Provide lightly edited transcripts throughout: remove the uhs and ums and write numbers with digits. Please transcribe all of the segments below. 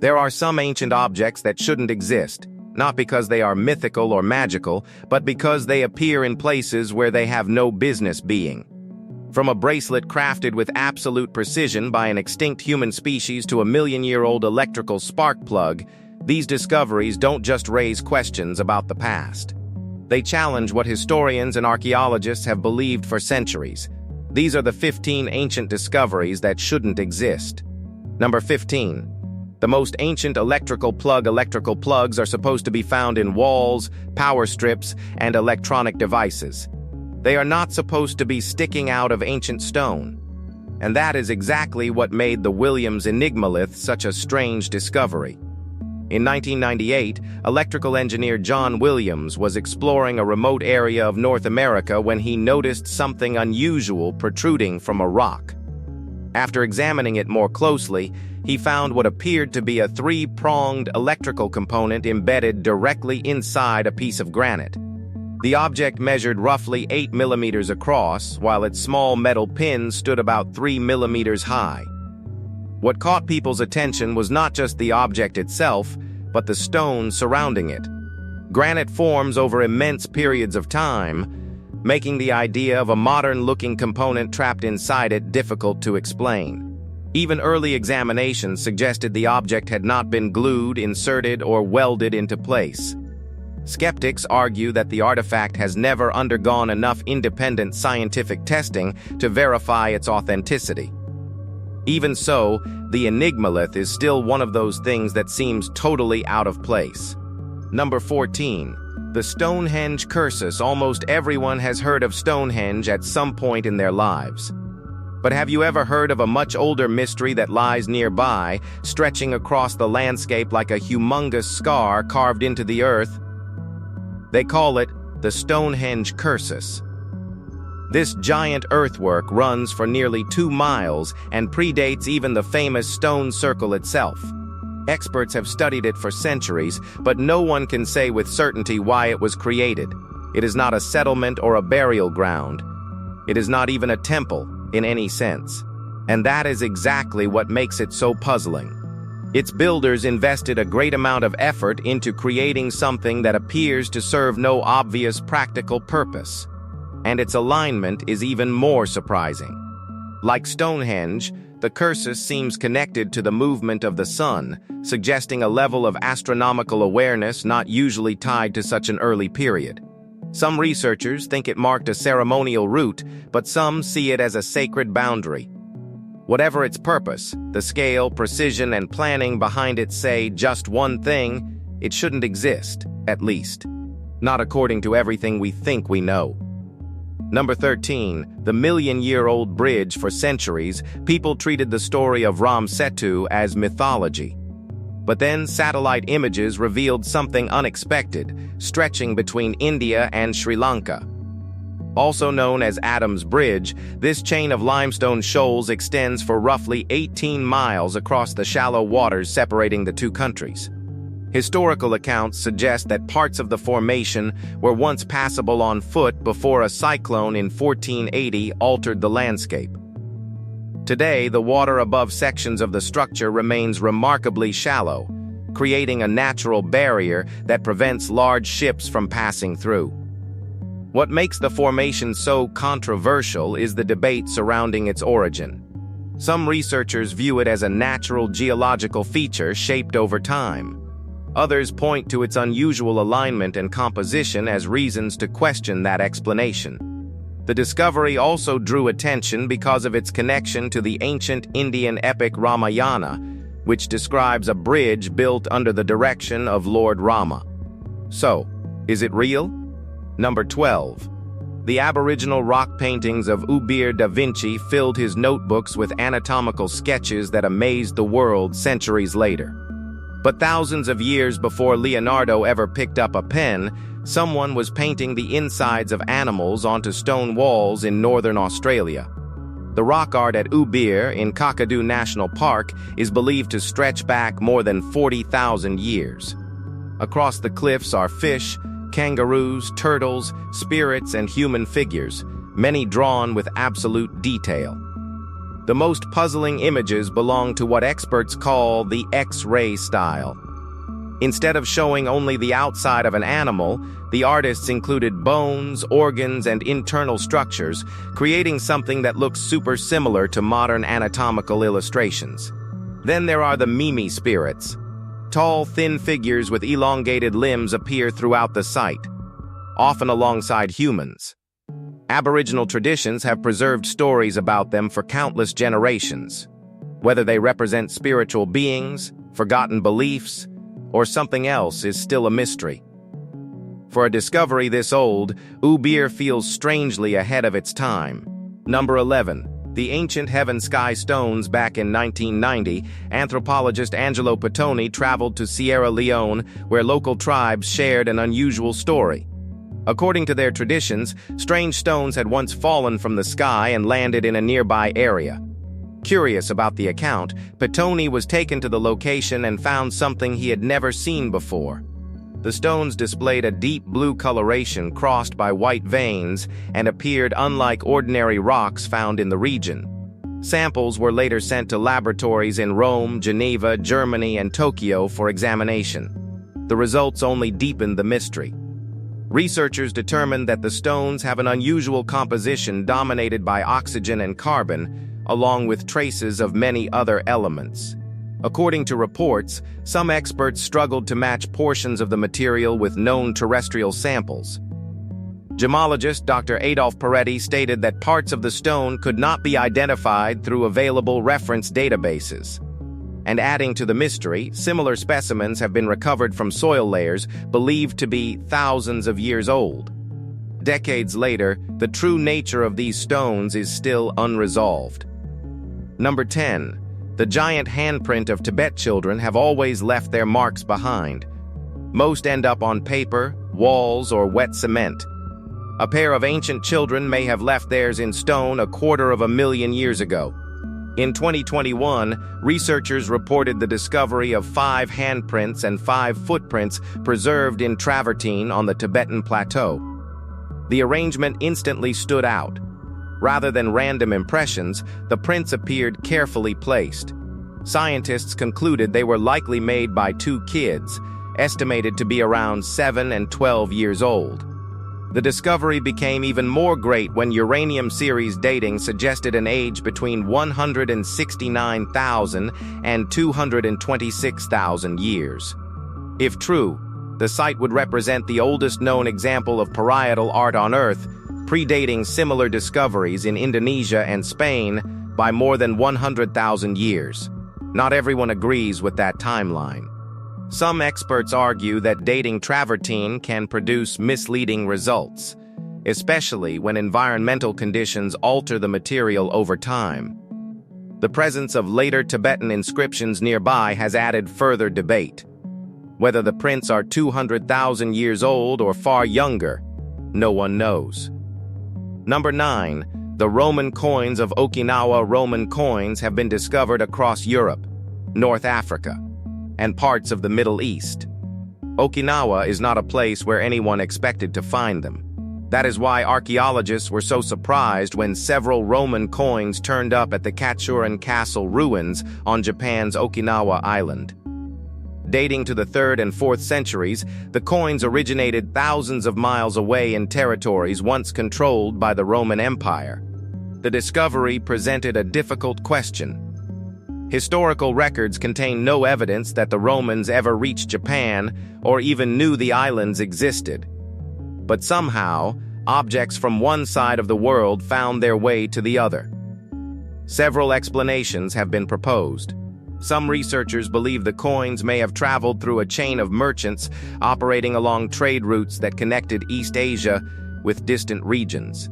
There are some ancient objects that shouldn't exist, not because they are mythical or magical, but because they appear in places where they have no business being. From a bracelet crafted with absolute precision by an extinct human species to a million-year-old electrical spark plug, these discoveries don't just raise questions about the past. They challenge what historians and archaeologists have believed for centuries. These are the 15 ancient discoveries that shouldn't exist. Number 15. The most ancient electrical plugs are supposed to be found in walls, power strips, and electronic devices. They are not supposed to be sticking out of ancient stone. And that is exactly what made the Williams enigmalith such a strange discovery. In 1998, electrical engineer John Williams was exploring a remote area of North America when he noticed something unusual protruding from a rock. After examining it more closely, he found what appeared to be a three-pronged electrical component embedded directly inside a piece of granite. The object measured roughly 8 millimeters across, while its small metal pins stood about 3 millimeters high. What caught people's attention was not just the object itself, but the stone surrounding it. Granite forms over immense periods of time, making the idea of a modern-looking component trapped inside it difficult to explain. Even early examinations suggested the object had not been glued, inserted, or welded into place. Skeptics argue that the artifact has never undergone enough independent scientific testing to verify its authenticity. Even so, the enigmalith is still one of those things that seems totally out of place. Number 14. The Stonehenge cursus. Almost everyone has heard of Stonehenge at some point in their lives. But have you ever heard of a much older mystery that lies nearby, stretching across the landscape like a humongous scar carved into the earth? They call it the Stonehenge cursus. This giant earthwork runs for nearly 2 miles and predates even the famous stone circle itself. Experts have studied it for centuries, but no one can say with certainty why it was created. It is not a settlement or a burial ground. It is not even a temple in any sense. And that is exactly what makes it so puzzling. Its builders invested a great amount of effort into creating something that appears to serve no obvious practical purpose. And its alignment is even more surprising. Like Stonehenge, the cursus seems connected to the movement of the sun, suggesting a level of astronomical awareness not usually tied to such an early period. Some researchers think it marked a ceremonial route, but some see it as a sacred boundary. Whatever its purpose, the scale, precision, and planning behind it say just one thing: it shouldn't exist, at least. Not according to everything we think we know. Number 13, the million-year-old bridge. For centuries, people treated the story of Ram Setu as mythology. But then satellite images revealed something unexpected, stretching between India and Sri Lanka. Also known as Adam's Bridge, this chain of limestone shoals extends for roughly 18 miles across the shallow waters separating the two countries. Historical accounts suggest that parts of the formation were once passable on foot before a cyclone in 1480 altered the landscape. Today, the water above sections of the structure remains remarkably shallow, creating a natural barrier that prevents large ships from passing through. What makes the formation so controversial is the debate surrounding its origin. Some researchers view it as a natural geological feature shaped over time. Others point to its unusual alignment and composition as reasons to question that explanation. The discovery also drew attention because of its connection to the ancient Indian epic Ramayana, which describes a bridge built under the direction of Lord Rama. So, is it real? Number 12. The Aboriginal rock paintings of Ubir da Vinci filled his notebooks with anatomical sketches that amazed the world centuries later. But thousands of years before Leonardo ever picked up a pen, someone was painting the insides of animals onto stone walls in northern Australia. The rock art at Ubir in Kakadu National Park is believed to stretch back more than 40,000 years. Across the cliffs are fish, kangaroos, turtles, spirits, and human figures, many drawn with absolute detail. The most puzzling images belong to what experts call the X-ray style. Instead of showing only the outside of an animal, the artists included bones, organs, and internal structures, creating something that looks super similar to modern anatomical illustrations. Then there are the Mimi spirits. Tall, thin figures with elongated limbs appear throughout the site, often alongside humans. Aboriginal traditions have preserved stories about them for countless generations. Whether they represent spiritual beings, forgotten beliefs, or something else is still a mystery. For a discovery this old, Ubir feels strangely ahead of its time. Number 11. The ancient heaven-sky stones. Back in 1990, anthropologist Angelo Pettoni traveled to Sierra Leone, where local tribes shared an unusual story. According to their traditions, strange stones had once fallen from the sky and landed in a nearby area. Curious about the account, Pettoni was taken to the location and found something he had never seen before. The stones displayed a deep blue coloration crossed by white veins and appeared unlike ordinary rocks found in the region. Samples were later sent to laboratories in Rome, Geneva, Germany, and Tokyo for examination. The results only deepened the mystery. Researchers determined that the stones have an unusual composition dominated by oxygen and carbon, along with traces of many other elements. According to reports, some experts struggled to match portions of the material with known terrestrial samples. Gemologist Dr. Adolf Peretti stated that parts of the stone could not be identified through available reference databases. And adding to the mystery, similar specimens have been recovered from soil layers believed to be thousands of years old. Decades later, the true nature of these stones is still unresolved. Number 10. The giant handprint of Tibet children have always left their marks behind. Most end up on paper, walls, or wet cement. A pair of ancient children may have left theirs in stone 250,000 years ago. In 2021, researchers reported the discovery of 5 handprints and 5 footprints preserved in travertine on the Tibetan plateau. The arrangement instantly stood out. Rather than random impressions, the prints appeared carefully placed. Scientists concluded they were likely made by 2 kids, estimated to be around 7 and 12 years old. The discovery became even more great when uranium series dating suggested an age between 169,000 and 226,000 years. If true, the site would represent the oldest known example of parietal art on Earth, predating similar discoveries in Indonesia and Spain by more than 100,000 years. Not everyone agrees with that timeline. Some experts argue that dating travertine can produce misleading results, especially when environmental conditions alter the material over time. The presence of later Tibetan inscriptions nearby has added further debate. Whether the prints are 200,000 years old or far younger, no one knows. Number 9. The Roman coins of Okinawa. Roman coins have been discovered across Europe, North Africa, and parts of the Middle East. Okinawa is not a place where anyone expected to find them. That is why archaeologists were so surprised when several Roman coins turned up at the Katsuren Castle ruins on Japan's Okinawa Island. Dating to the 3rd and 4th centuries, the coins originated thousands of miles away in territories once controlled by the Roman Empire. The discovery presented a difficult question. Historical records contain no evidence that the Romans ever reached Japan or even knew the islands existed. But somehow, objects from one side of the world found their way to the other. Several explanations have been proposed. Some researchers believe the coins may have traveled through a chain of merchants operating along trade routes that connected East Asia with distant regions.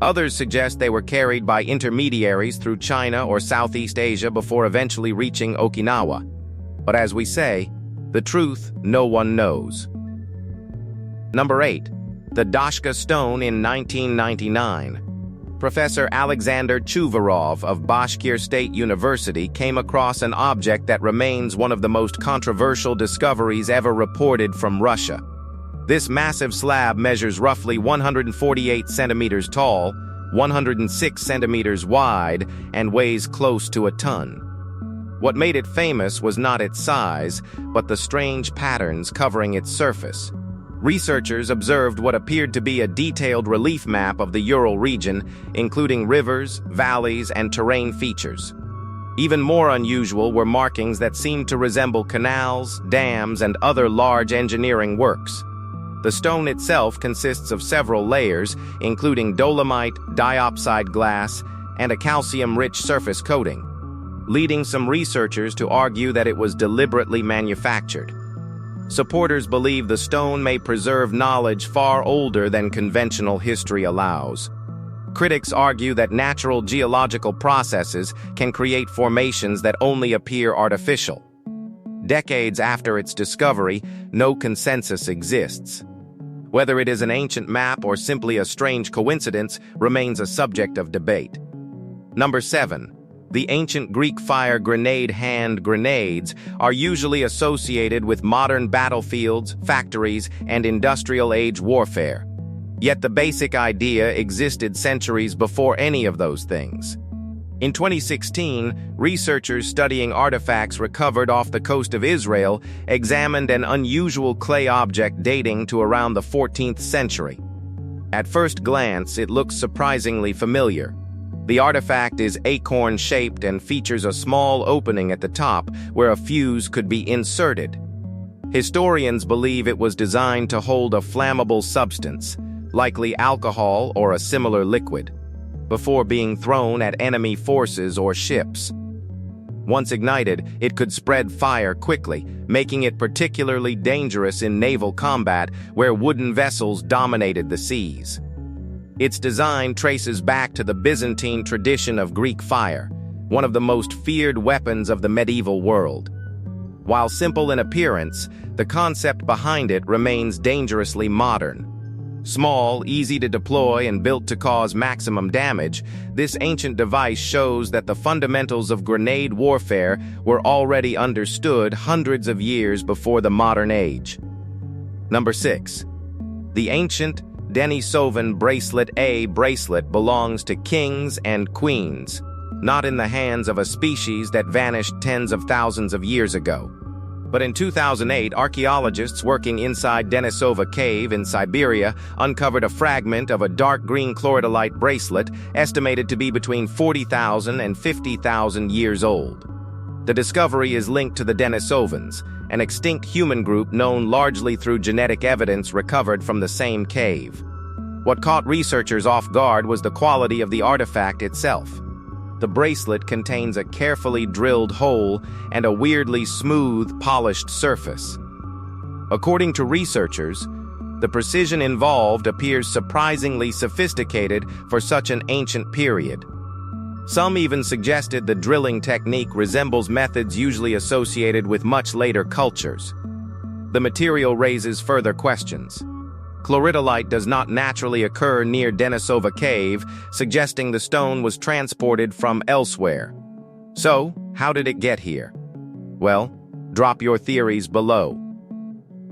Others suggest they were carried by intermediaries through China or Southeast Asia before eventually reaching Okinawa. But as we say, the truth no one knows. Number 8. The Dashka Stone in 1999. Professor Alexander Chuvarov of Bashkir State University came across an object that remains one of the most controversial discoveries ever reported from Russia. This massive slab measures roughly 148 centimeters tall, 106 centimeters wide, and weighs close to a ton. What made it famous was not its size, but the strange patterns covering its surface. Researchers observed what appeared to be a detailed relief map of the Ural region, including rivers, valleys, and terrain features. Even more unusual were markings that seemed to resemble canals, dams, and other large engineering works. The stone itself consists of several layers, including dolomite, diopside glass, and a calcium-rich surface coating, leading some researchers to argue that it was deliberately manufactured. Supporters believe the stone may preserve knowledge far older than conventional history allows. Critics argue that natural geological processes can create formations that only appear artificial. Decades after its discovery, no consensus exists. Whether it is an ancient map or simply a strange coincidence remains a subject of debate. Number 7. The ancient Greek fire grenade hand grenades are usually associated with modern battlefields, factories, and industrial-age warfare. Yet the basic idea existed centuries before any of those things. In 2016, researchers studying artifacts recovered off the coast of Israel examined an unusual clay object dating to around the 14th century. At first glance, it looks surprisingly familiar. The artifact is acorn-shaped and features a small opening at the top where a fuse could be inserted. Historians believe it was designed to hold a flammable substance, likely alcohol or a similar liquid, before being thrown at enemy forces or ships. Once ignited, it could spread fire quickly, making it particularly dangerous in naval combat where wooden vessels dominated the seas. Its design traces back to the Byzantine tradition of Greek fire, one of the most feared weapons of the medieval world. While simple in appearance, the concept behind it remains dangerously modern. Small, easy to deploy, and built to cause maximum damage, this ancient device shows that the fundamentals of grenade warfare were already understood hundreds of years before the modern age. Number 6. The ancient Denisovan bracelet. A bracelet belongs to kings and queens, not in the hands of a species that vanished tens of thousands of years ago. But in 2008, archaeologists working inside Denisova Cave in Siberia uncovered a fragment of a dark green chloridolite bracelet estimated to be between 40,000 and 50,000 years old. The discovery is linked to the Denisovans, an extinct human group known largely through genetic evidence recovered from the same cave. What caught researchers off guard was the quality of the artifact itself. The bracelet contains a carefully drilled hole and a weirdly smooth, polished surface. According to researchers, the precision involved appears surprisingly sophisticated for such an ancient period. Some even suggested the drilling technique resembles methods usually associated with much later cultures. The material raises further questions. Chloridolite does not naturally occur near Denisova Cave, suggesting the stone was transported from elsewhere. So, how did it get here? Well, drop your theories below.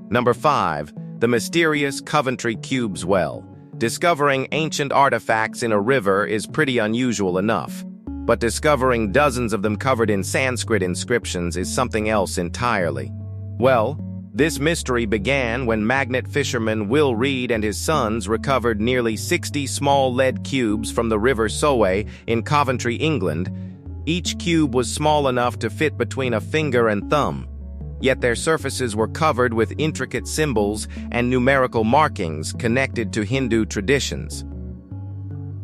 Number 5. The mysterious Coventry Cubes well. Discovering ancient artifacts in a river is pretty unusual enough, but discovering dozens of them covered in Sanskrit inscriptions is something else entirely. Well, this mystery began when magnet fisherman Will Reed and his sons recovered nearly 60 small lead cubes from the River Sowe in Coventry, England. Each cube was small enough to fit between a finger and thumb, yet their surfaces were covered with intricate symbols and numerical markings connected to Hindu traditions.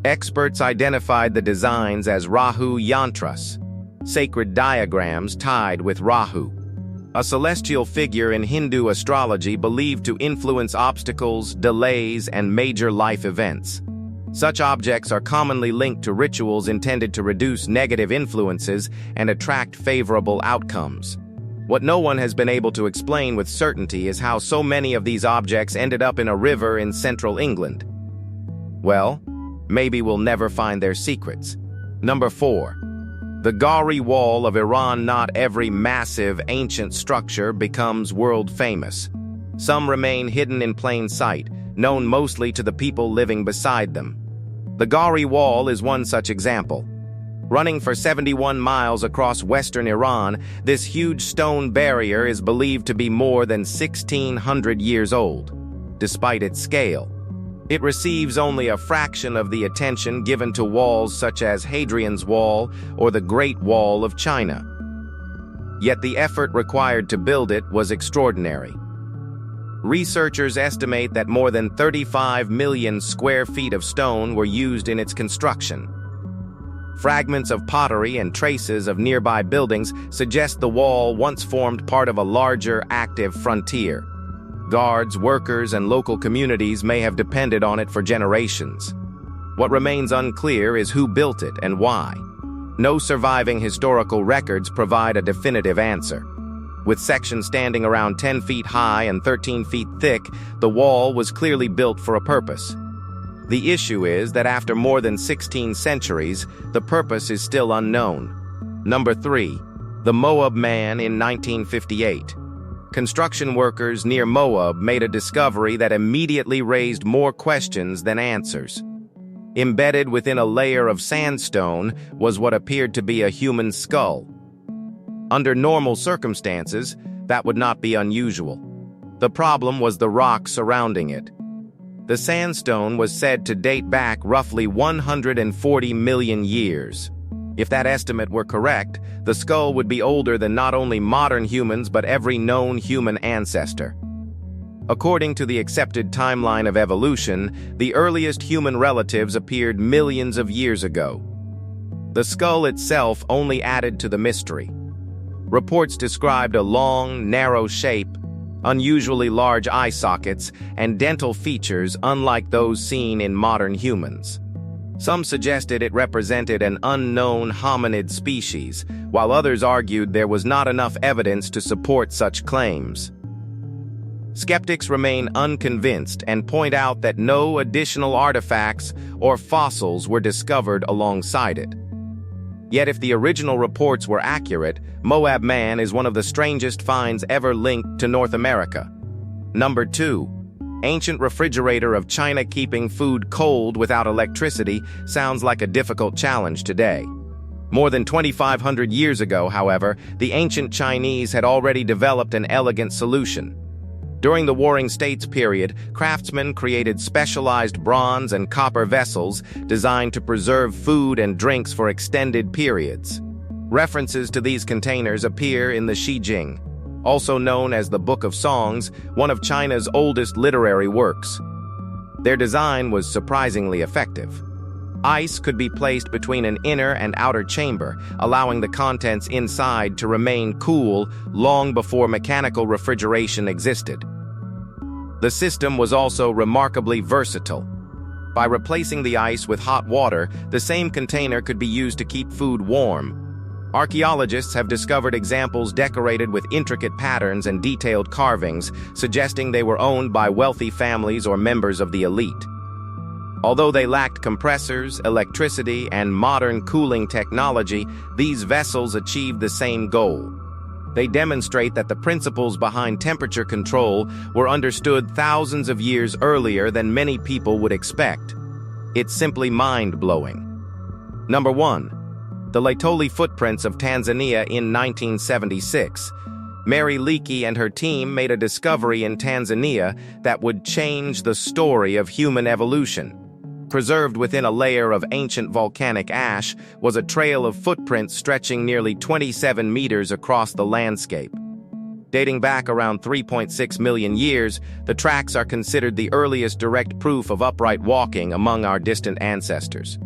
Experts identified the designs as Rahu Yantras, sacred diagrams tied with Rahu, a celestial figure in Hindu astrology believed to influence obstacles, delays, and major life events. Such objects are commonly linked to rituals intended to reduce negative influences and attract favorable outcomes. What no one has been able to explain with certainty is how so many of these objects ended up in a river in central England. Well, maybe we'll never find their secrets. Number 4. The Gauri Wall of Iran. Not every massive, ancient structure becomes world famous. Some remain hidden in plain sight, known mostly to the people living beside them. The Ghauri Wall is one such example. Running for 71 miles across western Iran, this huge stone barrier is believed to be more than 1,600 years old. Despite its scale, it receives only a fraction of the attention given to walls such as Hadrian's Wall or the Great Wall of China. Yet the effort required to build it was extraordinary. Researchers estimate that more than 35 million square feet of stone were used in its construction. Fragments of pottery and traces of nearby buildings suggest the wall once formed part of a larger, active frontier. Guards, workers, and local communities may have depended on it for generations. What remains unclear is who built it and why. No surviving historical records provide a definitive answer. With sections standing around 10 feet high and 13 feet thick, the wall was clearly built for a purpose. The issue is that after more than 16 centuries, the purpose is still unknown. Number 3. The Moab Man in 1958. Construction workers near Moab made a discovery that immediately raised more questions than answers. Embedded within a layer of sandstone was what appeared to be a human skull. Under normal circumstances, that would not be unusual. The problem was the rock surrounding it. The sandstone was said to date back roughly 140 million years. If that estimate were correct, the skull would be older than not only modern humans but every known human ancestor. According to the accepted timeline of evolution, the earliest human relatives appeared millions of years ago. The skull itself only added to the mystery. Reports described a long, narrow shape, unusually large eye sockets, and dental features unlike those seen in modern humans. Some suggested it represented an unknown hominid species, while others argued there was not enough evidence to support such claims. Skeptics remain unconvinced and point out that no additional artifacts or fossils were discovered alongside it. Yet if the original reports were accurate, Moab Man is one of the strangest finds ever linked to North America. Number 2. Ancient refrigerator of China. Keeping food cold without electricity sounds like a difficult challenge today. More than 2,500 years ago, however, the ancient Chinese had already developed an elegant solution. During the Warring States period, craftsmen created specialized bronze and copper vessels designed to preserve food and drinks for extended periods. References to these containers appear in the Shijing, also known as the Book of Songs, one of China's oldest literary works. Their design was surprisingly effective. Ice could be placed between an inner and outer chamber, allowing the contents inside to remain cool long before mechanical refrigeration existed. The system was also remarkably versatile. By replacing the ice with hot water, the same container could be used to keep food warm. Archaeologists have discovered examples decorated with intricate patterns and detailed carvings, suggesting they were owned by wealthy families or members of the elite. Although they lacked compressors, electricity, and modern cooling technology, these vessels achieved the same goal. They demonstrate that the principles behind temperature control were understood thousands of years earlier than many people would expect. It's simply mind-blowing. Number 1. The Laetoli footprints of Tanzania in 1976. Mary Leakey and her team made a discovery in Tanzania that would change the story of human evolution. Preserved within a layer of ancient volcanic ash was a trail of footprints stretching nearly 27 meters across the landscape. Dating back around 3.6 million years, the tracks are considered the earliest direct proof of upright walking among our distant ancestors.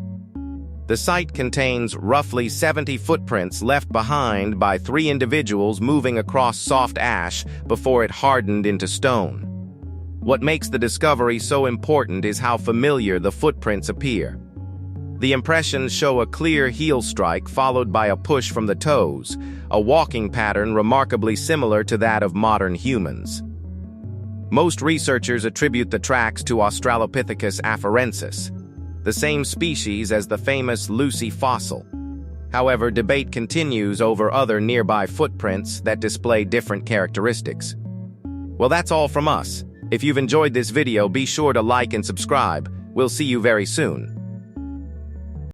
The site contains roughly 70 footprints left behind by 3 individuals moving across soft ash before it hardened into stone. What makes the discovery so important is how familiar the footprints appear. The impressions show a clear heel strike followed by a push from the toes, a walking pattern remarkably similar to that of modern humans. Most researchers attribute the tracks to Australopithecus afarensis, the same species as the famous Lucy fossil. However, debate continues over other nearby footprints that display different characteristics. Well, that's all from us. If you've enjoyed this video, be sure to like and subscribe. We'll see you very soon.